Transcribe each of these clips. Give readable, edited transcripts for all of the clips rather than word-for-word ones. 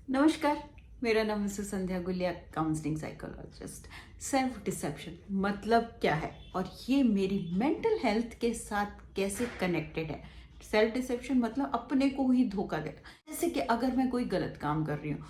नमस्कार। मेरा नाम है Sandhya Gulia, counselling psychologist. Self deception मतलब क्या है और ये मेरी मेंटल हेल्थ के साथ कैसे कनेक्टेड है। सेल्फ डिसेप्शन मतलब अपने को ही धोखा देना। जैसे कि अगर मैं कोई गलत काम कर रही हूँ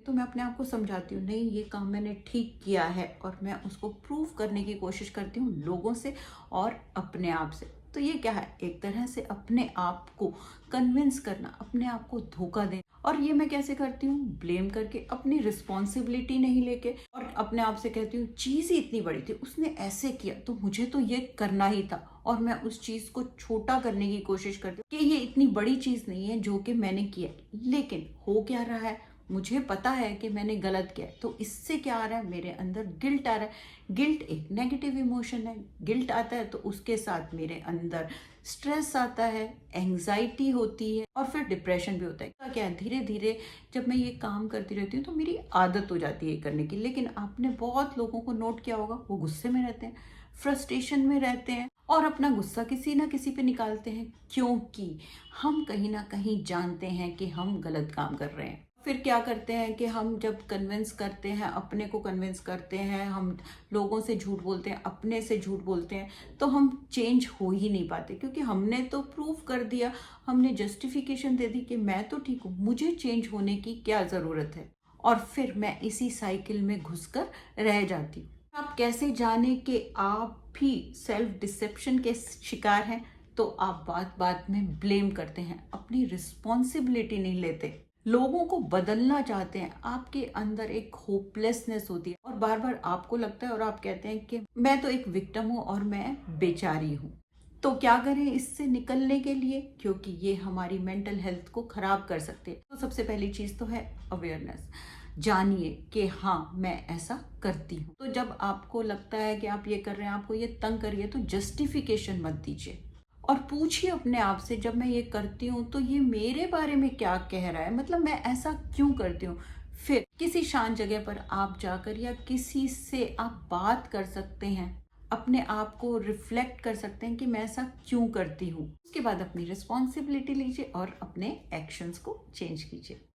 तो मैं अपने आप को समझाती हूँ नहीं ये काम मैंने ठीक किया है, और मैं उसको प्रूव करने की कोशिश करती हूँ लोगों से और अपने आप से। तो ये क्या है, एक तरह से अपने आप को कन्विंस करना, अपने आप को धोखा देना। और ये मैं कैसे करती हूँ, ब्लेम करके, अपनी रिस्पॉन्सिबिलिटी नहीं लेके, और अपने आप से कहती हूँ चीज़ ही इतनी बड़ी थी, उसने ऐसे किया तो मुझे तो ये करना ही था, और मैं उस चीज़ को छोटा करने की कोशिश करती हूँ कि ये इतनी बड़ी चीज़ नहीं है जो कि मैंने किया। लेकिन हो क्या रहा है, मुझे पता है कि मैंने गलत किया है, तो इससे क्या आ रहा है, मेरे अंदर गिल्ट आ रहा है। गिल्ट एक नेगेटिव इमोशन है। गिल्ट आता है तो उसके साथ मेरे अंदर स्ट्रेस आता है, एंजाइटी होती है, और फिर डिप्रेशन भी होता है। क्या है, धीरे धीरे जब मैं ये काम करती रहती हूँ तो मेरी आदत हो जाती है ये करने की। लेकिन आपने बहुत लोगों को नोट किया होगा, वो गुस्से में रहते हैं, फ्रस्ट्रेशन में रहते हैं, और अपना गुस्सा किसी ना किसी पे निकालते हैं, क्योंकि हम कहीं ना कहीं जानते हैं कि हम गलत काम कर रहे हैं। फिर क्या करते हैं कि हम जब कन्विंस करते हैं, अपने को कन्विंस करते हैं, हम लोगों से झूठ बोलते हैं, अपने से झूठ बोलते हैं, तो हम चेंज हो ही नहीं पाते, क्योंकि हमने तो प्रूव कर दिया, हमने जस्टिफिकेशन दे दी कि मैं तो ठीक हूँ, मुझे चेंज होने की क्या ज़रूरत है। और फिर मैं इसी साइकिल में घुसकर रह जाती हूँ। आप कैसे जाने कि आप भी सेल्फ डिसेप्शन के शिकार हैं? तो आप बात बात में ब्लेम करते हैं, अपनी रिस्पॉन्सिबिलिटी नहीं लेते, लोगों को बदलना चाहते हैं, आपके अंदर एक होपलेसनेस होती है, और बार बार आपको लगता है और आप कहते हैं कि मैं तो एक विक्टिम हूँ और मैं बेचारी हूँ। तो क्या करें इससे निकलने के लिए, क्योंकि ये हमारी मेंटल हेल्थ को खराब कर सकते हैं। तो सबसे पहली चीज तो है अवेयरनेस। जानिए कि हाँ मैं ऐसा करती हूँ। तो जब आपको लगता है कि आप ये कर रहे हैं, आपको ये तंग करिए, तो जस्टिफिकेशन मत दीजिए, और पूछिए अपने आप से जब मैं ये करती हूँ तो ये मेरे बारे में क्या कह रहा है, मतलब मैं ऐसा क्यों करती हूँ। फिर किसी शांत जगह पर आप जाकर या किसी से आप बात कर सकते हैं, अपने आप को रिफ्लेक्ट कर सकते हैं कि मैं ऐसा क्यों करती हूँ। उसके बाद अपनी रिस्पॉन्सिबिलिटी लीजिए और अपने एक्शंस को चेंज कीजिए।